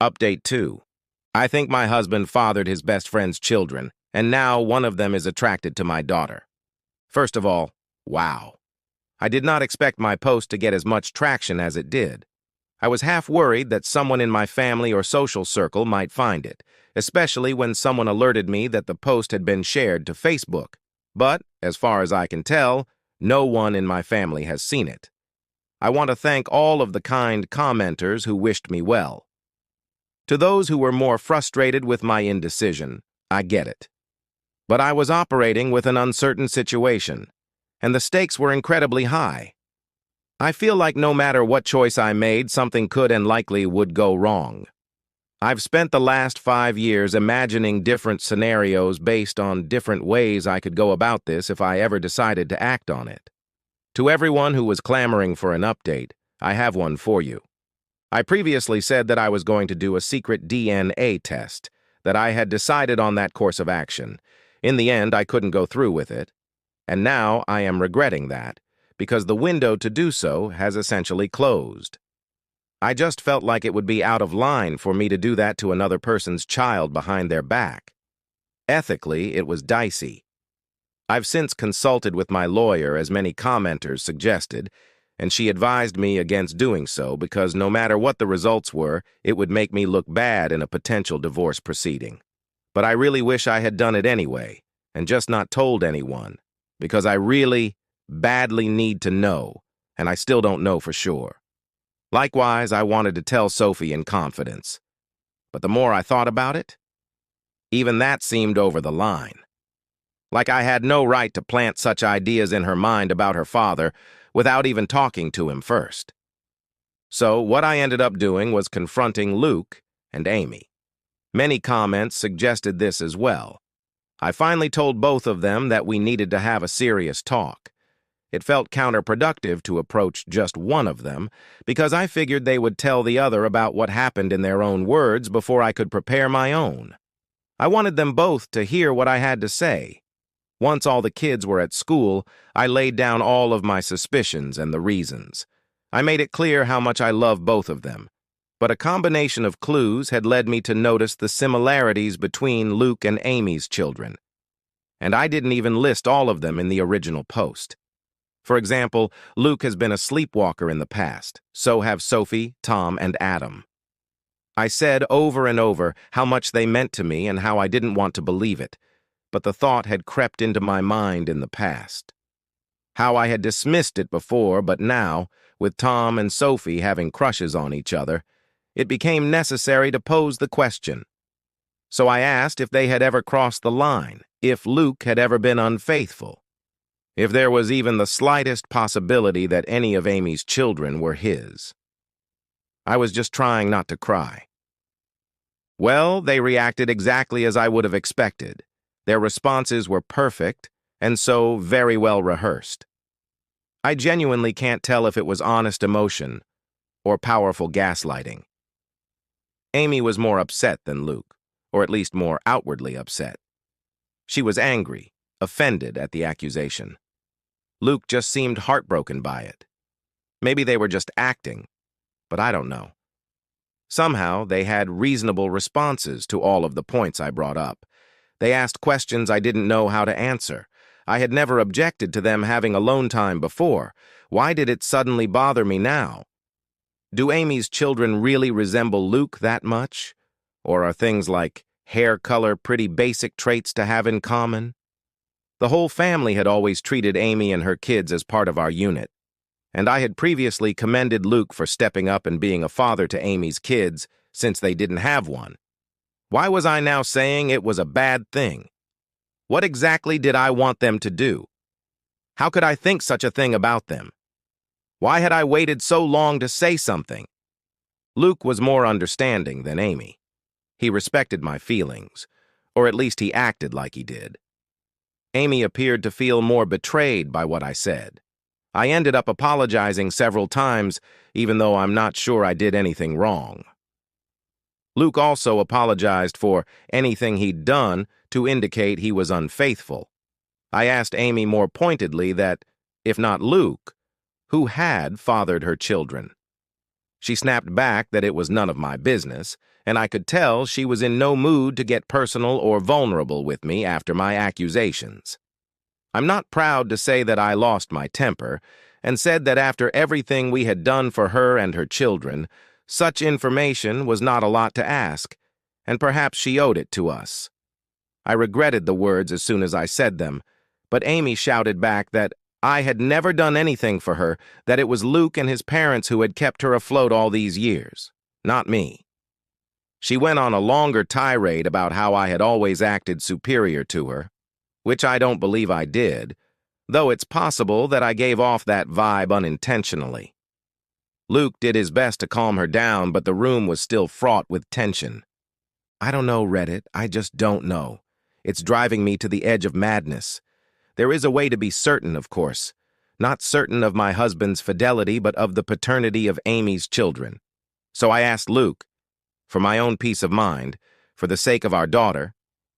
Update 2. I think my husband fathered his best friend's children, and now one of them is attracted to my daughter. First of all, wow. I did not expect my post to get as much traction as it did. I was half worried that someone in my family or social circle might find it, especially when someone alerted me that the post had been shared to Facebook. But, as far as I can tell, no one in my family has seen it. I want to thank all of the kind commenters who wished me well. To those who were more frustrated with my indecision, I get it. But I was operating with an uncertain situation, and the stakes were incredibly high. I feel like no matter what choice I made, something could and likely would go wrong. I've spent the last 5 years imagining different scenarios based on different ways I could go about this if I ever decided to act on it. To everyone who was clamoring for an update, I have one for you. I previously said that I was going to do a secret DNA test, that I had decided on that course of action. In the end, I couldn't go through with it. And now I am regretting that, because the window to do so has essentially closed. I just felt like it would be out of line for me to do that to another person's child behind their back. Ethically, it was dicey. I've since consulted with my lawyer, as many commenters suggested, and she advised me against doing so because no matter what the results were, it would make me look bad in a potential divorce proceeding. But I really wish I had done it anyway, and just not told anyone, because I really, badly need to know, and I still don't know for sure. Likewise, I wanted to tell Sophie in confidence. But the more I thought about it, even that seemed over the line. Like I had no right to plant such ideas in her mind about her father without even talking to him first. So what I ended up doing was confronting Luke and Amy. Many comments suggested this as well. I finally told both of them that we needed to have a serious talk. It felt counterproductive to approach just one of them because I figured they would tell the other about what happened in their own words before I could prepare my own. I wanted them both to hear what I had to say. Once all the kids were at school, I laid down all of my suspicions and the reasons. I made it clear how much I love both of them, but a combination of clues had led me to notice the similarities between Luke and Amy's children. And I didn't even list all of them in the original post. For example, Luke has been a sleepwalker in the past, so have Sophie, Tom, and Adam. I said over and over how much they meant to me and how I didn't want to believe it, but the thought had crept into my mind in the past. How I had dismissed it before, but now, with Tom and Sophie having crushes on each other, it became necessary to pose the question. So I asked if they had ever crossed the line, if Luke had ever been unfaithful, if there was even the slightest possibility that any of Amy's children were his. I was just trying not to cry. Well, they reacted exactly as I would have expected. Their responses were perfect, and so very well rehearsed. I genuinely can't tell if it was honest emotion or powerful gaslighting. Amy was more upset than Luke, or at least more outwardly upset. She was angry, offended at the accusation. Luke just seemed heartbroken by it. Maybe they were just acting, but I don't know. Somehow, they had reasonable responses to all of the points I brought up. They asked questions I didn't know how to answer. I had never objected to them having alone time before. Why did it suddenly bother me now? Do Amy's children really resemble Luke that much? Or are things like hair color pretty basic traits to have in common? The whole family had always treated Amy and her kids as part of our unit, and I had previously commended Luke for stepping up and being a father to Amy's kids since they didn't have one. Why was I now saying it was a bad thing? What exactly did I want them to do? How could I think such a thing about them? Why had I waited so long to say something? Luke was more understanding than Amy. He respected my feelings, or at least he acted like he did. Amy appeared to feel more betrayed by what I said. I ended up apologizing several times, even though I'm not sure I did anything wrong. Luke also apologized for anything he'd done to indicate he was unfaithful. I asked Amy more pointedly that, if not Luke, who had fathered her children? She snapped back that it was none of my business, and I could tell she was in no mood to get personal or vulnerable with me after my accusations. I'm not proud to say that I lost my temper and said that after everything we had done for her and her children, such information was not a lot to ask, and perhaps she owed it to us. I regretted the words as soon as I said them, but Amy shouted back that I had never done anything for her, that it was Luke and his parents who had kept her afloat all these years, not me. She went on a longer tirade about how I had always acted superior to her, which I don't believe I did, though it's possible that I gave off that vibe unintentionally. Luke did his best to calm her down, but the room was still fraught with tension. I don't know, Reddit. I just don't know. It's driving me to the edge of madness. There is a way to be certain, of course. Not certain of my husband's fidelity, but of the paternity of Amy's children. So I asked Luke, for my own peace of mind, for the sake of our daughter,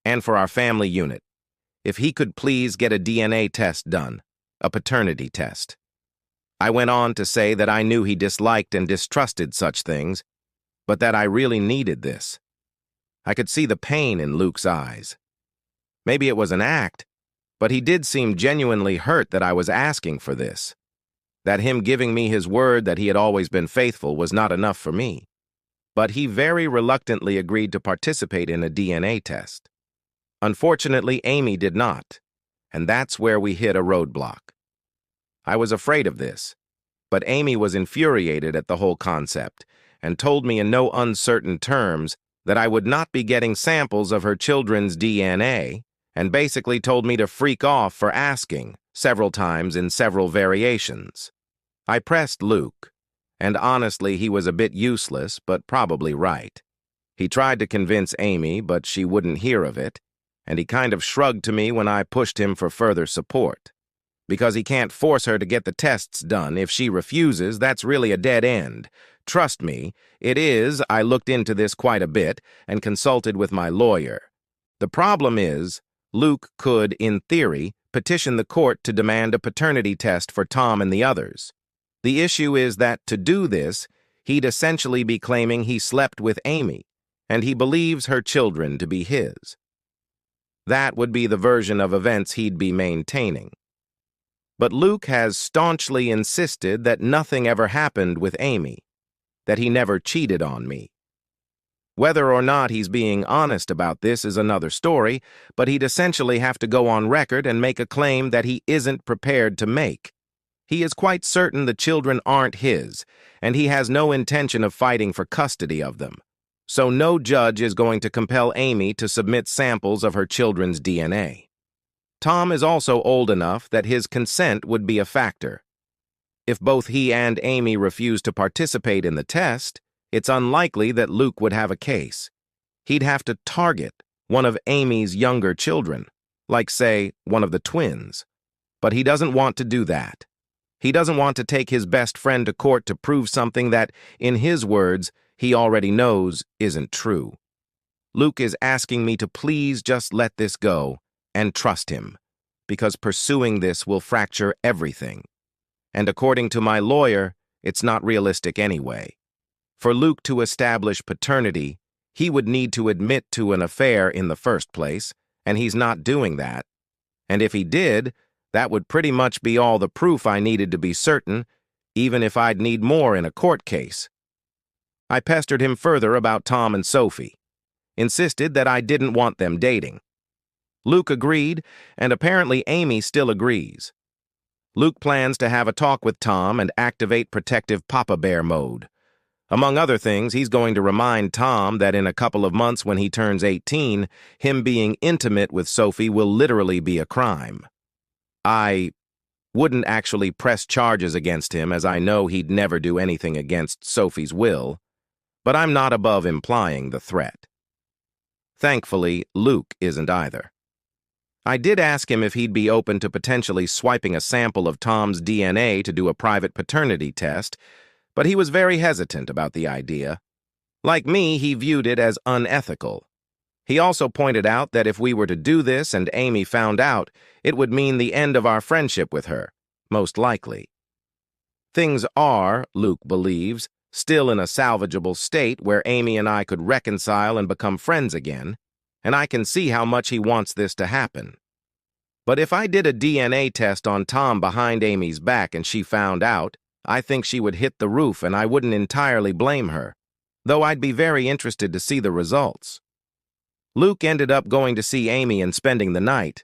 and for our family unit, if he could please get a DNA test done, a paternity test. I went on to say that I knew he disliked and distrusted such things, but that I really needed this. I could see the pain in Luke's eyes. Maybe it was an act, but he did seem genuinely hurt that I was asking for this, that him giving me his word that he had always been faithful was not enough for me. But he very reluctantly agreed to participate in a DNA test. Unfortunately, Amy did not, and that's where we hit a roadblock. I was afraid of this, but Amy was infuriated at the whole concept and told me in no uncertain terms that I would not be getting samples of her children's DNA, and basically told me to freak off for asking, several times in several variations. I pressed Luke, and honestly he was a bit useless, but probably right. He tried to convince Amy, but she wouldn't hear of it, and he kind of shrugged to me when I pushed him for further support. Because he can't force her to get the tests done. If she refuses, that's really a dead end. Trust me, it is. I looked into this quite a bit and consulted with my lawyer. The problem is, Luke could, in theory, petition the court to demand a paternity test for Tom and the others. The issue is that to do this, he'd essentially be claiming he slept with Amy, and he believes her children to be his. That would be the version of events he'd be maintaining. But Luke has staunchly insisted that nothing ever happened with Amy, that he never cheated on me. Whether or not he's being honest about this is another story, but he'd essentially have to go on record and make a claim that he isn't prepared to make. He is quite certain the children aren't his, and he has no intention of fighting for custody of them. So no judge is going to compel Amy to submit samples of her children's DNA. Tom is also old enough that his consent would be a factor. If both he and Amy refuse to participate in the test, it's unlikely that Luke would have a case. He'd have to target one of Amy's younger children, like, say, one of the twins. But he doesn't want to do that. He doesn't want to take his best friend to court to prove something that, in his words, he already knows isn't true. Luke is asking me to please just let this go and trust him, because pursuing this will fracture everything. And according to my lawyer, it's not realistic anyway. For Luke to establish paternity, he would need to admit to an affair in the first place, and he's not doing that. And if he did, that would pretty much be all the proof I needed to be certain, even if I'd need more in a court case. I pestered him further about Tom and Sophie, insisted that I didn't want them dating. Luke agreed, and apparently Amy still agrees. Luke plans to have a talk with Tom and activate protective Papa Bear mode. Among other things, he's going to remind Tom that in a couple of months when he turns 18, him being intimate with Sophie will literally be a crime. I wouldn't actually press charges against him, as I know he'd never do anything against Sophie's will, but I'm not above implying the threat. Thankfully, Luke isn't either. I did ask him if he'd be open to potentially swiping a sample of Tom's DNA to do a private paternity test, but he was very hesitant about the idea. Like me, he viewed it as unethical. He also pointed out that if we were to do this and Amy found out, it would mean the end of our friendship with her, most likely. Things are, Luke believes, still in a salvageable state where Amy and I could reconcile and become friends again, and I can see how much he wants this to happen. But if I did a DNA test on Tom behind Amy's back and she found out, I think she would hit the roof, and I wouldn't entirely blame her, though I'd be very interested to see the results. Luke ended up going to see Amy and spending the night.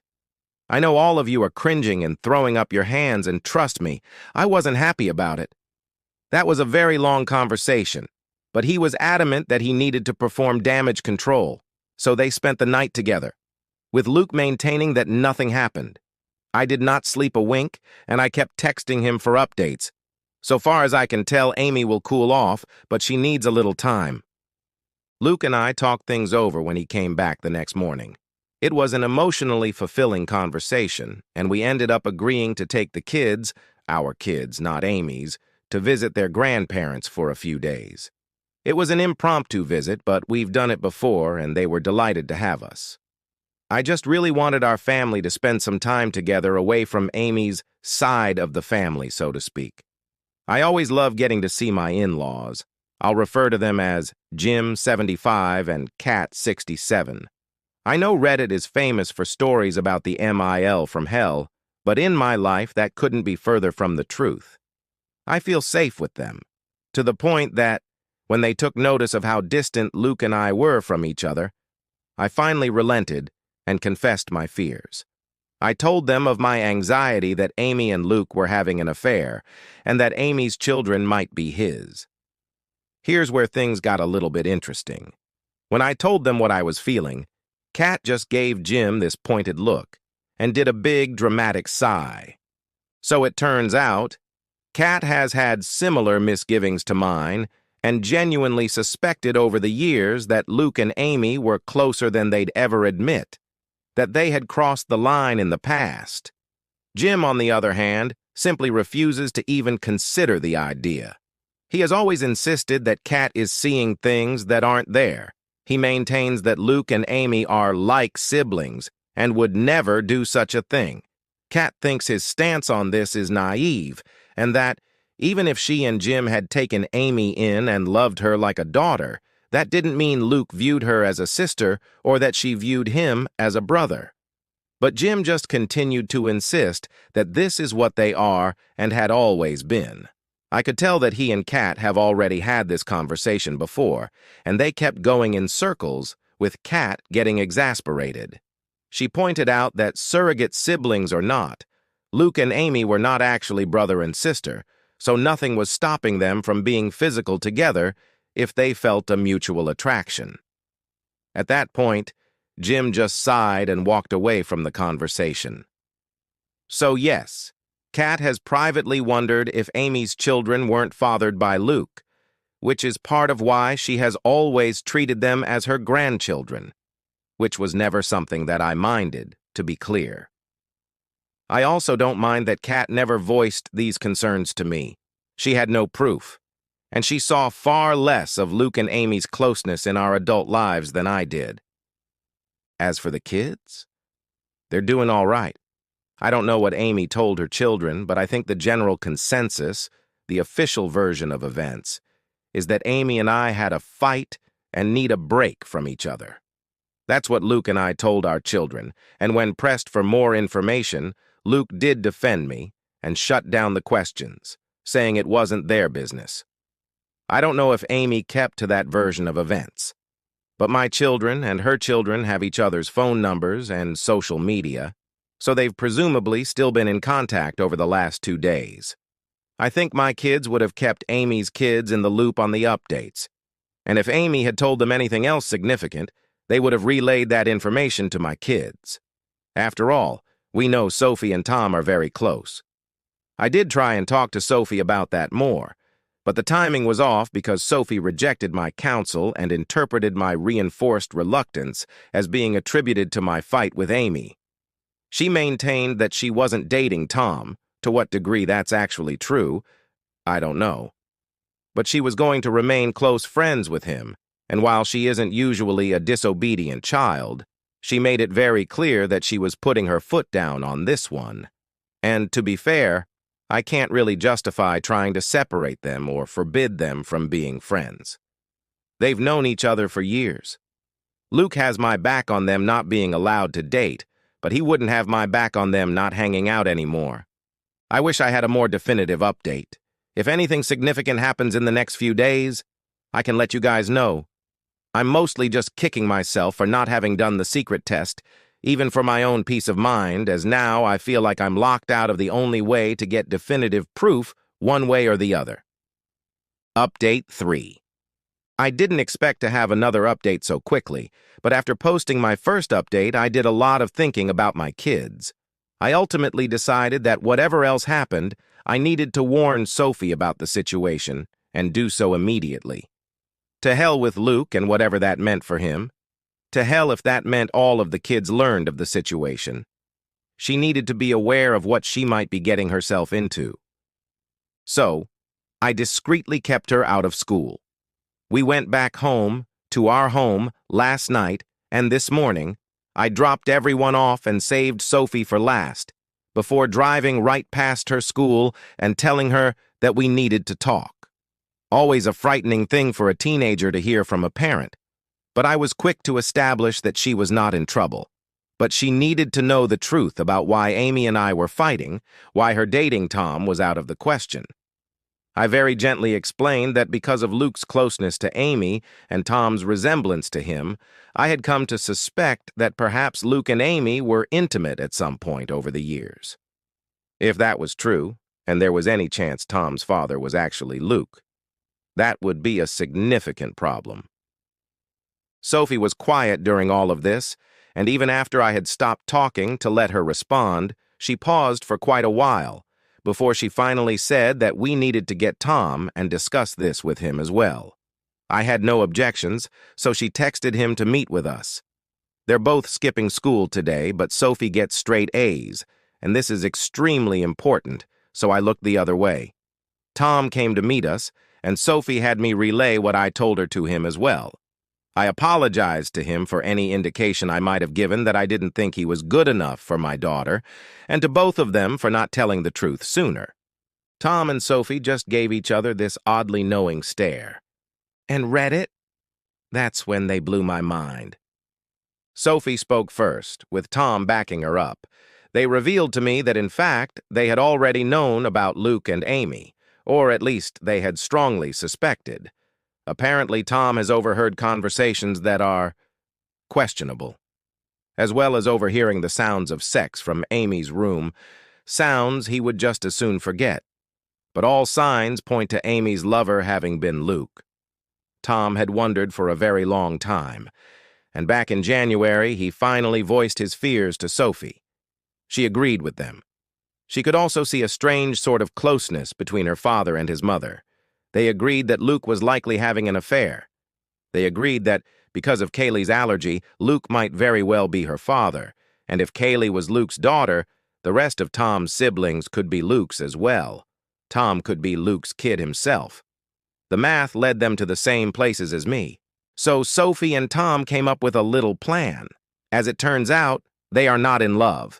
I know all of you are cringing and throwing up your hands, and trust me, I wasn't happy about it. That was a very long conversation, but he was adamant that he needed to perform damage control, so they spent the night together, with Luke maintaining that nothing happened. I did not sleep a wink, and I kept texting him for updates. So far as I can tell, Amy will cool off, but she needs a little time. Luke and I talked things over when he came back the next morning. It was an emotionally fulfilling conversation, and we ended up agreeing to take the kids, our kids, not Amy's, to visit their grandparents for a few days. It was an impromptu visit, but we've done it before, and they were delighted to have us. I just really wanted our family to spend some time together away from Amy's side of the family, so to speak. I always love getting to see my in-laws. I'll refer to them as Jim, 75, and Cat, 67. I know Reddit is famous for stories about the MIL from hell, but in my life that couldn't be further from the truth. I feel safe with them, to the point that, when they took notice of how distant Luke and I were from each other, I finally relented and confessed my fears. I told them of my anxiety that Amy and Luke were having an affair, and that Amy's children might be his. Here's where things got a little bit interesting. When I told them what I was feeling, Kat just gave Jim this pointed look and did a big, dramatic sigh. So it turns out, Kat has had similar misgivings to mine and genuinely suspected over the years that Luke and Amy were closer than they'd ever admit, that they had crossed the line in the past. Jim, on the other hand, simply refuses to even consider the idea. He has always insisted that Kat is seeing things that aren't there. He maintains that Luke and Amy are like siblings and would never do such a thing. Kat thinks his stance on this is naive, and that, even if she and Jim had taken Amy in and loved her like a daughter, that didn't mean Luke viewed her as a sister or that she viewed him as a brother. But Jim just continued to insist that this is what they are and had always been. I could tell that he and Kat have already had this conversation before, and they kept going in circles, with Kat getting exasperated. She pointed out that surrogate siblings or not, Luke and Amy were not actually brother and sister, so nothing was stopping them from being physical together if they felt a mutual attraction. At that point, Jim just sighed and walked away from the conversation. So yes, Kat has privately wondered if Amy's children weren't fathered by Luke, which is part of why she has always treated them as her grandchildren, which was never something that I minded, to be clear. I also don't mind that Kat never voiced these concerns to me. She had no proof, and she saw far less of Luke and Amy's closeness in our adult lives than I did. As for the kids, they're doing all right. I don't know what Amy told her children, but I think the general consensus, the official version of events, is that Amy and I had a fight and need a break from each other. That's what Luke and I told our children, and when pressed for more information, Luke did defend me and shut down the questions, saying it wasn't their business. I don't know if Amy kept to that version of events, but my children and her children have each other's phone numbers and social media, so they've presumably still been in contact over the last 2 days. I think my kids would have kept Amy's kids in the loop on the updates, and if Amy had told them anything else significant, they would have relayed that information to my kids. After all, we know Sophie and Tom are very close. I did try and talk to Sophie about that more, but the timing was off because Sophie rejected my counsel and interpreted my reinforced reluctance as being attributed to my fight with Amy. She maintained that she wasn't dating Tom. To what degree that's actually true, I don't know. But she was going to remain close friends with him, and while she isn't usually a disobedient child, she made it very clear that she was putting her foot down on this one. And to be fair, I can't really justify trying to separate them or forbid them from being friends. They've known each other for years. Luke has my back on them not being allowed to date, but he wouldn't have my back on them not hanging out anymore. I wish I had a more definitive update. If anything significant happens in the next few days, I can let you guys know. I'm mostly just kicking myself for not having done the secret test, even for my own peace of mind, as now I feel like I'm locked out of the only way to get definitive proof one way or the other. Update 3. I didn't expect to have another update so quickly, but after posting my first update, I did a lot of thinking about my kids. I ultimately decided that whatever else happened, I needed to warn Sophie about the situation, and do so immediately. To hell with Luke and whatever that meant for him. To hell if that meant all of the kids learned of the situation. She needed to be aware of what she might be getting herself into. So, I discreetly kept her out of school. We went back home, to our home, last night, and this morning, I dropped everyone off and saved Sophie for last, before driving right past her school and telling her that we needed to talk. Always a frightening thing for a teenager to hear from a parent, but I was quick to establish that she was not in trouble. But she needed to know the truth about why Amy and I were fighting, why her dating Tom was out of the question. I very gently explained that because of Luke's closeness to Amy and Tom's resemblance to him, I had come to suspect that perhaps Luke and Amy were intimate at some point over the years. If that was true, and there was any chance Tom's father was actually Luke, that would be a significant problem. Sophie was quiet during all of this, and even after I had stopped talking to let her respond, she paused for quite a while, before she finally said that we needed to get Tom and discuss this with him as well. I had no objections, so she texted him to meet with us. They're both skipping school today, but Sophie gets straight A's, and this is extremely important, so I looked the other way. Tom came to meet us, and Sophie had me relay what I told her to him as well. I apologized to him for any indication I might have given that I didn't think he was good enough for my daughter, and to both of them for not telling the truth sooner. Tom and Sophie just gave each other this oddly knowing stare. And read it? That's when they blew my mind. Sophie spoke first, with Tom backing her up. They revealed to me that, in fact, they had already known about Luke and Amy, or at least they had strongly suspected. Apparently, Tom has overheard conversations that are questionable, as well as overhearing the sounds of sex from Amy's room, sounds he would just as soon forget. But all signs point to Amy's lover having been Luke. Tom had wondered for a very long time, and back in January, he finally voiced his fears to Sophie. She agreed with them. She could also see a strange sort of closeness between her father and his mother. They agreed that Luke was likely having an affair. They agreed that, because of Kaylee's allergy, Luke might very well be her father, and if Kaylee was Luke's daughter, the rest of Tom's siblings could be Luke's as well. Tom could be Luke's kid himself. The math led them to the same places as me. So Sophie and Tom came up with a little plan. As it turns out, they are not in love.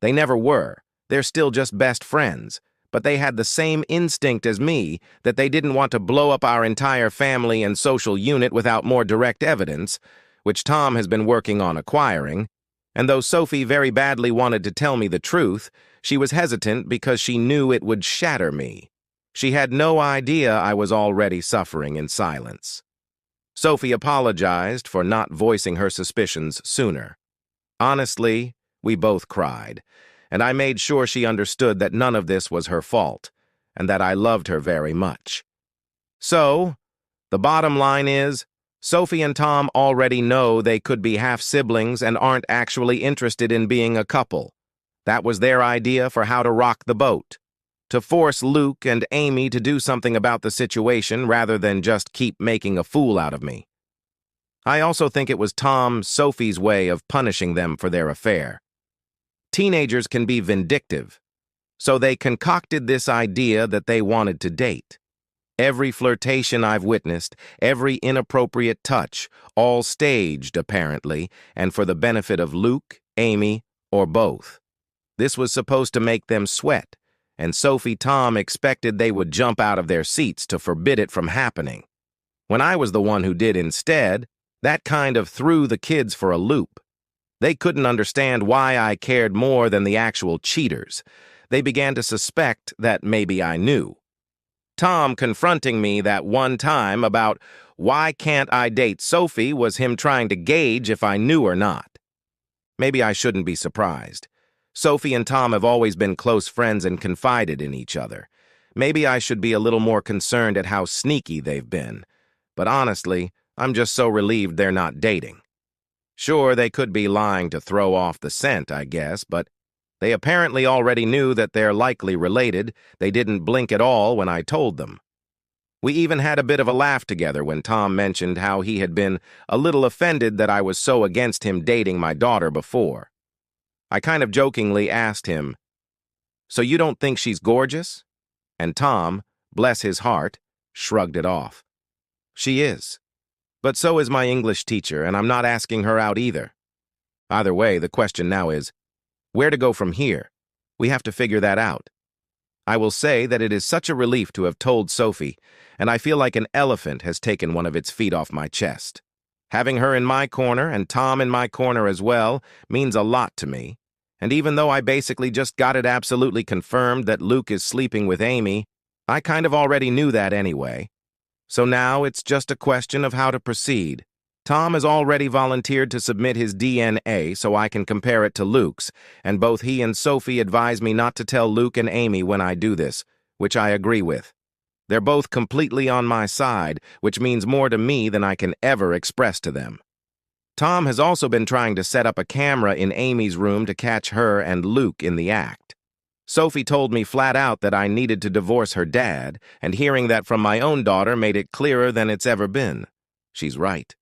They never were. They're still just best friends. But they had the same instinct as me that they didn't want to blow up our entire family and social unit without more direct evidence, which Tom has been working on acquiring. And though Sophie very badly wanted to tell me the truth, she was hesitant because she knew it would shatter me. She had no idea I was already suffering in silence. Sophie apologized for not voicing her suspicions sooner. Honestly, we both cried, and I made sure she understood that none of this was her fault, and that I loved her very much. So, the bottom line is, Sophie and Tom already know they could be half-siblings and aren't actually interested in being a couple. That was their idea for how to rock the boat. To force Luke and Amy to do something about the situation rather than just keep making a fool out of me. I also think it was Sophie's way of punishing them for their affair. Teenagers can be vindictive, so they concocted this idea that they wanted to date. Every flirtation I've witnessed, every inappropriate touch, all staged, apparently, and for the benefit of Luke, Amy, or both. This was supposed to make them sweat, and Tom expected they would jump out of their seats to forbid it from happening. When I was the one who did instead, that kind of threw the kids for a loop. They couldn't understand why I cared more than the actual cheaters. They began to suspect that maybe I knew. Tom confronting me that one time about why can't I date Sophie was him trying to gauge if I knew or not. Maybe I shouldn't be surprised. Sophie and Tom have always been close friends and confided in each other. Maybe I should be a little more concerned at how sneaky they've been. But honestly, I'm just so relieved they're not dating. Sure, they could be lying to throw off the scent, I guess, but they apparently already knew that they're likely related. They didn't blink at all when I told them. We even had a bit of a laugh together when Tom mentioned how he had been a little offended that I was so against him dating my daughter before. I kind of jokingly asked him, "So you don't think she's gorgeous?" And Tom, bless his heart, shrugged it off. "She is. But so is my English teacher, and I'm not asking her out either." Either way, the question now is, where to go from here? We have to figure that out. I will say that it is such a relief to have told Sophie, and I feel like an elephant has taken one of its feet off my chest. Having her in my corner and Tom in my corner as well means a lot to me, and even though I basically just got it absolutely confirmed that Luke is sleeping with Amy, I kind of already knew that anyway. So now it's just a question of how to proceed. Tom has already volunteered to submit his DNA so I can compare it to Luke's, and both he and Sophie advise me not to tell Luke and Amy when I do this, which I agree with. They're both completely on my side, which means more to me than I can ever express to them. Tom has also been trying to set up a camera in Amy's room to catch her and Luke in the act. Sophie told me flat out that I needed to divorce her dad, and hearing that from my own daughter made it clearer than it's ever been. She's right.